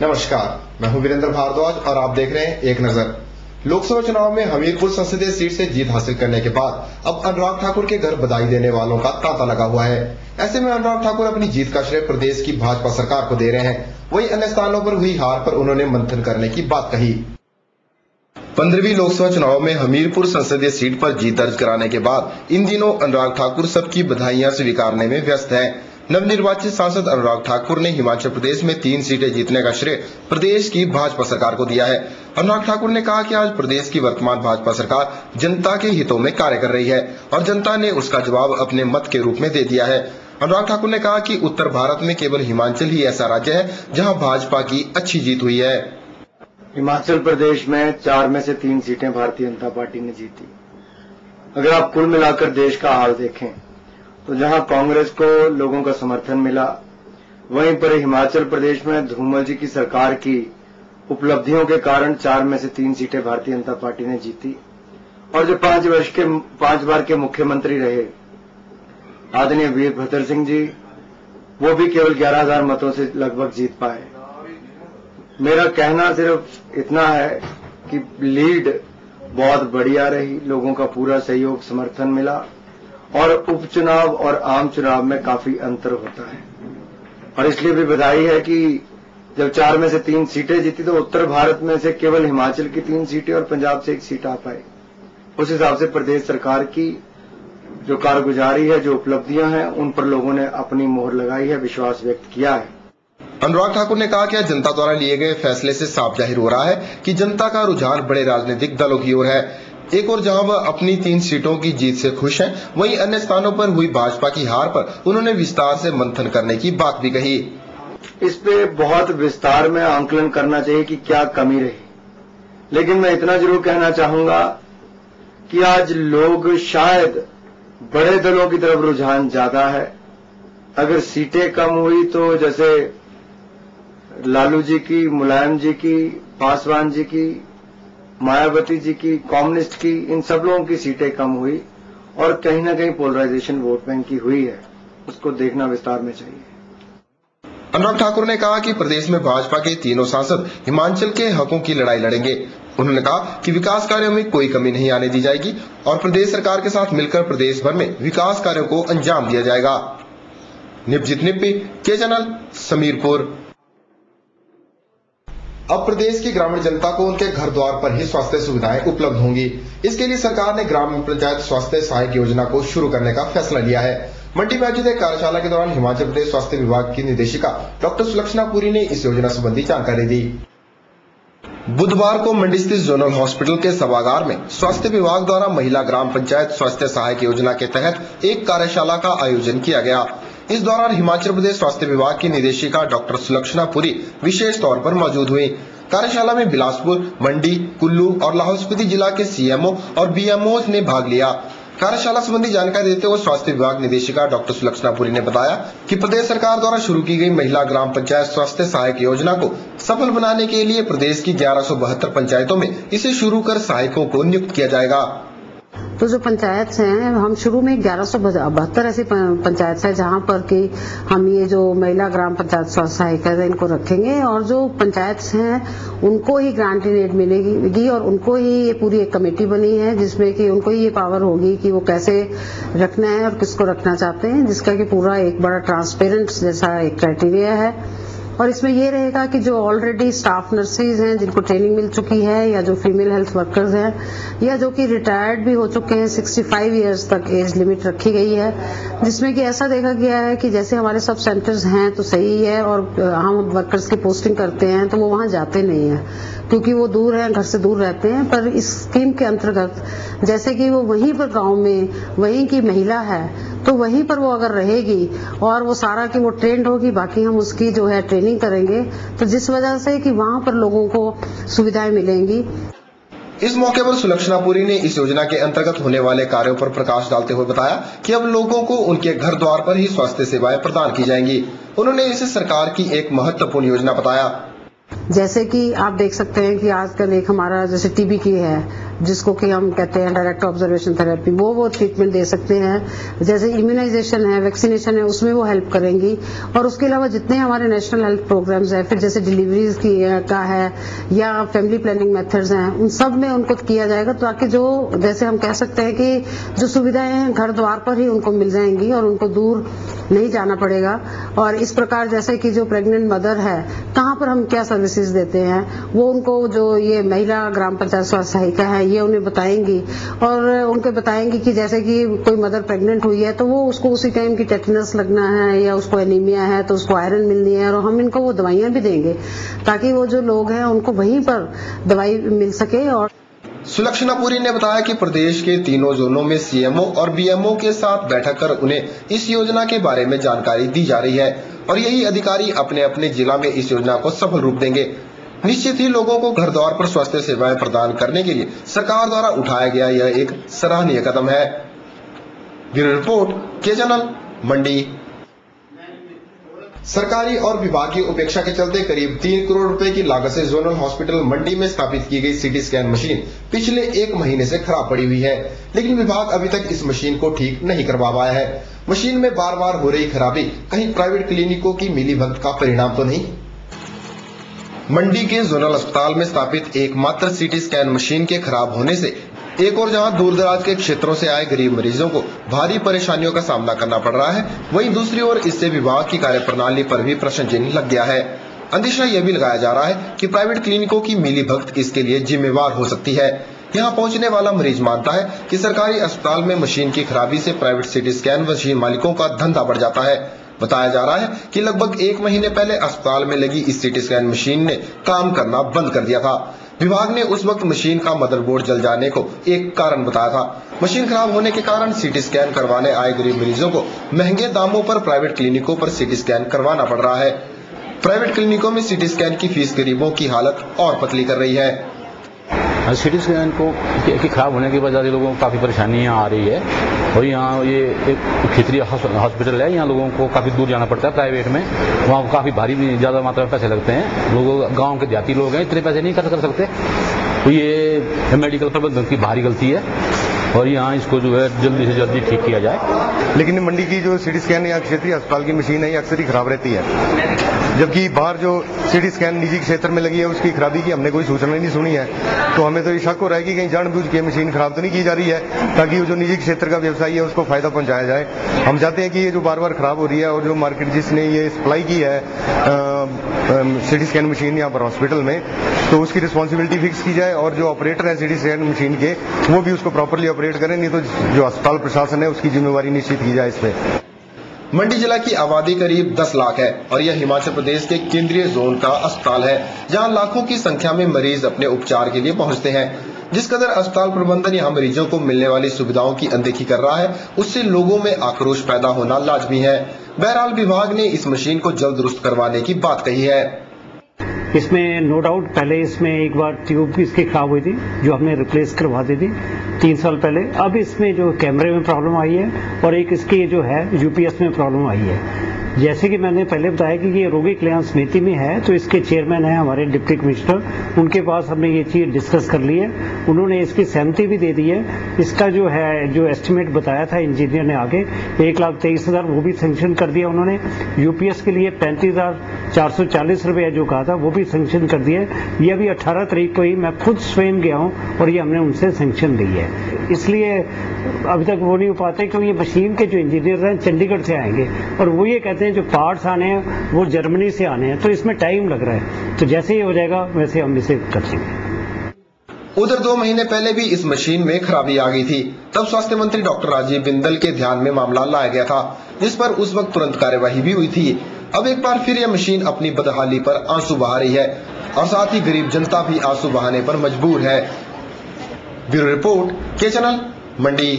नमस्कार, मैं हूं वीरेंद्र भारद्वाज और आप देख रहे हैं एक नजर। लोकसभा चुनाव में हमीरपुर संसदीय सीट से जीत हासिल करने के बाद अब अनुराग ठाकुर के घर बधाई देने वालों का तांता लगा हुआ है। ऐसे में अनुराग ठाकुर अपनी जीत का श्रेय प्रदेश की भाजपा सरकार को दे रहे हैं। वहीं अन्य स्थानों पर हुई हार पर उन्होंने मंथन करने की बात कही। 15वीं लोकसभा चुनाव में हमीरपुर संसदीय सीट पर जीत दर्ज कराने के बाद इन दिनों अनुराग ठाकुर सबकी बधाइयां स्वीकारने में व्यस्त हैं। नवनिर्वाचित सांसद अनुराग ठाकुर ने हिमाचल प्रदेश में 3 सीटें जीतने का श्रेय प्रदेश की भाजपा सरकार को दिया है। अनुराग ठाकुर ने कहा कि आज प्रदेश की वर्तमान भाजपा सरकार जनता के हितों में कार्य कर रही है और जनता ने उसका जवाब अपने मत के रूप में दे दिया है। अनुराग ठाकुर ने कहा कि उत्तर भारत में केवल हिमाचल ही ऐसा राज्य है जहां भाजपा की अच्छी जीत हुई है। हिमाचल प्रदेश में 4 में से 3 सीटें भारतीय जनता पार्टी ने जीती। अगर आप कुल मिलाकर देश का हाल देखें तो जहां कांग्रेस को लोगों का समर्थन मिला, वहीं पर हिमाचल प्रदेश में धूमल जी की सरकार की उपलब्धियों के कारण 4 में से 3 सीटें भारतीय जनता पार्टी ने जीती। और जो 5 बार के मुख्यमंत्री रहे आदरणीय वीरभद्र सिंह जी, वो भी केवल 11,000 मतों से लगभग जीत पाए। मेरा कहना सिर्फ इतना है कि लीड बहुत बढ़िया रही, लोगों का पूरा सहयोग समर्थन मिला और उपचुनाव और आम चुनाव में काफी अंतर होता है। और इसलिए भी बधाई है कि जब 4 में से 3 सीटें जीती तो उत्तर भारत में से केवल हिमाचल की 3 सीटें और पंजाब से 1 सीट आ पाई। उस हिसाब से प्रदेश सरकार की जो कारगुजारी है, जो उपलब्धियां हैं, उन पर लोगों ने अपनी मोहर लगाई है, विश्वास व्यक्त किया है। अनुराग ठाकुर ने कहा कि आज जनता द्वारा लिए गए फैसले से साफ जाहिर हो रहा है कि जनता का रुझान बड़े राजनीतिक दलों की ओर है। एक और जहां वह अपनी 3 सीटों की जीत से खुश हैं, वहीं अन्य स्थानों पर हुई भाजपा की हार पर उन्होंने विस्तार से मंथन करने की बात भी कही। इस पे बहुत विस्तार में आंकलन करना चाहिए कि क्या कमी रही, लेकिन मैं इतना जरूर कहना चाहूंगा कि आज लोग शायद बड़े दलों की तरफ रुझान ज्यादा है। अगर सीटें कम हुई तो जैसे लालू जी की, मुलायम जी की, पासवान जी की, मायावती जी की, कम्युनिस्ट की, इन सब लोगों की सीटें कम हुई और कहीं ना कहीं पोलराइजेशन वोट बैंक की हुई है, उसको देखना विस्तार में चाहिए। अनुराग ठाकुर ने कहा कि प्रदेश में भाजपा के तीनों सांसद हिमाचल के हकों की लड़ाई लड़ेंगे। उन्होंने कहा कि विकास कार्यों में कोई कमी नहीं आने दी जाएगी और प्रदेश सरकार के साथ मिलकर प्रदेश भर में विकास कार्यों को अंजाम दिया जाएगा। निपजित निप्पी, के चैनल, समीरपुर। अब प्रदेश की ग्रामीण जनता को उनके घर द्वार पर ही स्वास्थ्य सुविधाएं उपलब्ध होंगी। इसके लिए सरकार ने ग्राम पंचायत स्वास्थ्य सहायक योजना को शुरू करने का फैसला लिया है। मंडी में आयोजित एक कार्यशाला के दौरान हिमाचल प्रदेश स्वास्थ्य विभाग की निदेशिका डॉक्टर सुलक्षणा पुरी ने इस योजना संबंधी जानकारी दी। बुधवार को मंडी स्थित जोनल हॉस्पिटल के सभागार में स्वास्थ्य विभाग द्वारा महिला ग्राम पंचायत स्वास्थ्य सहायक योजना के तहत एक कार्यशाला का आयोजन किया गया। इस दौरान हिमाचल प्रदेश स्वास्थ्य विभाग की निदेशिका डॉक्टर सुलक्षणा पुरी विशेष तौर पर मौजूद हुई। कार्यशाला में बिलासपुर, मंडी, कुल्लू और लाहौल स्पीति जिला के सीएमओ और बीएमओ ने भाग लिया। कार्यशाला संबंधी जानकारी देते हुए स्वास्थ्य विभाग निदेशिका डॉक्टर सुलक्षणा पुरी ने बताया कि प्रदेश सरकार द्वारा शुरू की गई महिला ग्राम पंचायत स्वास्थ्य सहायक योजना को सफल बनाने के लिए प्रदेश की 1172 पंचायतों में इसे शुरू कर सहायकों को नियुक्त किया जाएगा। तो जो पंचायत हैं, हम शुरू में 1172 ऐसी पंचायत है जहां पर कि हम ये जो महिला ग्राम पंचायत स्वास्थ्य सहायिका है इनको रखेंगे और जो पंचायत हैं उनको ही ग्रांट इन एड मिलेगी और उनको ही ये पूरी एक कमेटी बनी है जिसमें कि उनको ही ये पावर होगी कि वो कैसे रखना है और किसको रखना चाहते हैं, जिसका कि पूरा एक बड़ा ट्रांसपेरेंट जैसा एक क्राइटेरिया है। और इसमें ये रहेगा कि जो ऑलरेडी स्टाफ नर्सेज हैं जिनको ट्रेनिंग मिल चुकी है या जो फीमेल हेल्थ वर्कर्स हैं या जो कि रिटायर्ड भी हो चुके हैं, 65 इयर्स तक एज लिमिट रखी गई है, जिसमें कि ऐसा देखा गया है कि जैसे हमारे सब सेंटर्स हैं तो सही है और हम वर्कर्स की पोस्टिंग करते हैं तो वो वहां जाते नहीं है क्योंकि वो दूर हैं, घर से दूर रहते हैं। पर इस स्कीम के अंतर्गत जैसे कि वो वहीं पर गाँव में वहीं की महिला है तो वहीं पर वो अगर रहेगी और वो सारा कि वो ट्रेंड होगी, बाकी हम उसकी जो है ट्रेनिंग करेंगे, तो जिस वजह से कि वहां पर लोगों को सुविधाएं मिलेंगी। इस मौके पर सुलक्षणा पुरी ने इस योजना के अंतर्गत होने वाले कार्यों पर प्रकाश डालते हुए बताया कि अब लोगों को उनके घर द्वार पर ही स्वास्थ्य सेवाएं प्रदान की जाएंगी। उन्होंने इसे सरकार की एक महत्वपूर्ण योजना बताया। जैसे कि आप देख सकते हैं कि आजकल एक हमारा जैसे टीबी की है, जिसको कि हम कहते हैं डायरेक्ट ऑब्जर्वेशन थेरेपी, वो ट्रीटमेंट दे सकते हैं। जैसे इम्यूनाइजेशन है, वैक्सीनेशन है, उसमें वो हेल्प करेंगी। और उसके अलावा जितने हमारे नेशनल हेल्थ प्रोग्राम्स हैं, फिर जैसे डिलीवरीज की का है या फैमिली प्लानिंग मेथड्स हैं, उन सब में उनको किया जाएगा, ताकि जो जैसे हम कह सकते हैं कि जो सुविधाएं हैं घर द्वार पर ही उनको मिल जाएंगी और उनको दूर नहीं जाना पड़ेगा। और इस प्रकार जैसे कि जो प्रेग्नेंट मदर है, कहाँ पर हम क्या सर्विसेज देते हैं, वो उनको जो ये महिला ग्राम पंचायत स्वास्थ्य सहायिका है ये उन्हें बताएंगी और उनको बताएंगी कि जैसे कि कोई मदर प्रेग्नेंट हुई है तो वो उसको उसी टाइम की टेटनस लगना है या उसको एनीमिया है तो उसको आयरन मिलनी है, और हम इनको वो दवाइयां भी देंगे ताकि वो जो लोग हैं उनको वहीं पर दवाई मिल सके। और सुलक्षणा पुरी ने बताया कि प्रदेश के तीनों जोनों में सीएमओ और बीएमओ के साथ बैठक कर उन्हें इस योजना के बारे में जानकारी दी जा रही है और यही अधिकारी अपने अपने जिला में इस योजना को सफल रूप देंगे। निश्चित ही लोगों को घर द्वार पर स्वास्थ्य सेवाएं प्रदान करने के लिए सरकार द्वारा उठाया गया यह एक सराहनीय कदम है। ब्यूरो रिपोर्ट, के चैनल, मंडी। सरकारी और विभागीय उपेक्षा के चलते करीब 3 करोड़ रुपए की लागत से जोनल हॉस्पिटल मंडी में स्थापित की गई सीटी स्कैन मशीन पिछले 1 महीने से खराब पड़ी हुई है, लेकिन विभाग अभी तक इस मशीन को ठीक नहीं करवा पाया है। मशीन में बार बार हो रही खराबी कहीं प्राइवेट क्लिनिकों की मिलीभगत का परिणाम तो नहीं? मंडी के जोनल अस्पताल में स्थापित एकमात्र सीटी स्कैन मशीन के खराब होने से एक और जहां दूर दराज के क्षेत्रों से आए गरीब मरीजों को भारी परेशानियों का सामना करना पड़ रहा है, वहीं दूसरी ओर इससे विभाग की कार्यप्रणाली पर भी प्रश्न चिन्ह लग गया है। अंदेशा यह भी लगाया जा रहा है कि प्राइवेट क्लिनिकों की मिलीभगत इसके लिए जिम्मेवार हो सकती है। यहाँ पहुंचने वाला मरीज मानता है कि सरकारी अस्पताल में मशीन की खराबी से प्राइवेट सीटी स्कैन मशीन मालिकों का धंधा बढ़ जाता है। बताया जा रहा है कि लगभग 1 महीने पहले अस्पताल में लगी इस सीटी स्कैन मशीन ने काम करना बंद कर दिया था। विभाग ने उस वक्त मशीन का मदरबोर्ड जल जाने को एक कारण बताया था। मशीन खराब होने के कारण सीटी स्कैन करवाने आए गरीब मरीजों को महंगे दामों पर प्राइवेट क्लिनिकों पर सीटी स्कैन करवाना पड़ रहा है। प्राइवेट क्लिनिकों में सीटी स्कैन की फीस गरीबों की हालत और पतली कर रही है। सीटी स्कैन के खराब होने की वजह से लोगों को काफ़ी परेशानियां आ रही है और यहाँ ये एक क्षेत्रीय हॉस्पिटल है, यहाँ लोगों को काफ़ी दूर जाना पड़ता है प्राइवेट में, वहाँ काफ़ी भारी ज़्यादा मात्रा में पैसे लगते हैं। लोग गांव के देहाती लोग हैं, इतने पैसे नहीं खर्च कर सकते, तो ये मेडिकल प्रबंधन की भारी गलती है और यहाँ इसको जो है जल्दी से जल्दी ठीक किया जाए। लेकिन मंडी की जो सीटी स्कैन या क्षेत्रीय अस्पताल की मशीन है ये अक्सर ही खराब रहती है, जबकि बाहर जो सीटी स्कैन निजी क्षेत्र में लगी है उसकी खराबी की हमने कोई सूचना नहीं सुनी है। तो हमें तो ये शक हो रहा है कि कहीं जानबूझ के मशीन खराब तो नहीं की जा रही है ताकि जो निजी क्षेत्र का व्यवसायी है उसको फायदा पहुंचाया जाए। हम चाहते हैं कि ये जो बार बार खराब हो रही है और जो मार्केट जिसने ये सप्लाई की है सीटी स्कैन मशीन यहाँ पर हॉस्पिटल में, तो उसकी रिस्पॉन्सिबिलिटी फिक्स की जाए और जो ऑपरेटर है सीटी स्कैन मशीन के वो भी उसको प्रॉपरली ऑपरेट करें, नहीं तो जो अस्पताल प्रशासन है उसकी जिम्मेवारी निश्चित की जाए इस पे। मंडी जिला की आबादी करीब 10 लाख है और यह हिमाचल प्रदेश के केंद्रीय जोन का अस्पताल है, जहां लाखों की संख्या में मरीज अपने उपचार के लिए पहुंचते हैं। जिस कदर अस्पताल प्रबंधन यहां मरीजों को मिलने वाली सुविधाओं की अनदेखी कर रहा है, उससे लोगों में आक्रोश पैदा होना लाजमी है। बहरहाल विभाग ने इस मशीन को जल्द दुरुस्त करवाने की बात कही है। इसमें नो डाउट पहले इसमें एक बार ट्यूब इसकी खराब हुई थी जो हमने रिप्लेस करवा दी थी 3 साल पहले। अब इसमें जो कैमरे में प्रॉब्लम आई है और एक इसकी जो है यूपीएस में प्रॉब्लम आई है। जैसे कि मैंने पहले बताया कि ये रोगी कल्याण समिति में है, तो इसके चेयरमैन है हमारे डिप्टी कमिश्नर, उनके पास हमने ये चीज डिस्कस कर ली है, उन्होंने इसकी सहमति भी दे दी है। इसका जो है जो एस्टिमेट बताया था इंजीनियर ने आगे 1,23,000 वो भी सैंक्शन कर दिया उन्होंने। यूपीएस के लिए 35,440 रुपये जो कहा था वो भी सैंक्शन कर दिया है। ये अभी 18 तारीख को ही मैं खुद स्वयं गया हूँ और ये हमने उनसे सैंक्शन ली है। इसलिए अभी तक वो नहीं हो पाते क्योंकि ये मशीन के जो इंजीनियर हैं चंडीगढ़ से आएंगे और वो ये कहते हैं जो पार्ट्स आने हैं वो जर्मनी से आने हैं, तो इसमें टाइम लग रहा है। तो जैसे ही हो जाएगा वैसे हम इसे कर लेंगे। उधर 2 महीने पहले भी इस मशीन में खराबी आ गई थी, तब स्वास्थ्य मंत्री डॉक्टर राजीव बिंदल के ध्यान में मामला लाया गया था, जिस पर उस वक्त तुरंत कार्यवाही भी हुई थी। अब एक बार फिर यह मशीन अपनी बदहाली पर आंसू बहा रही है और साथ ही गरीब जनता भी आंसू बहाने पर मजबूर है। ब्यूरो रिपोर्ट, के चैनल, मंडी।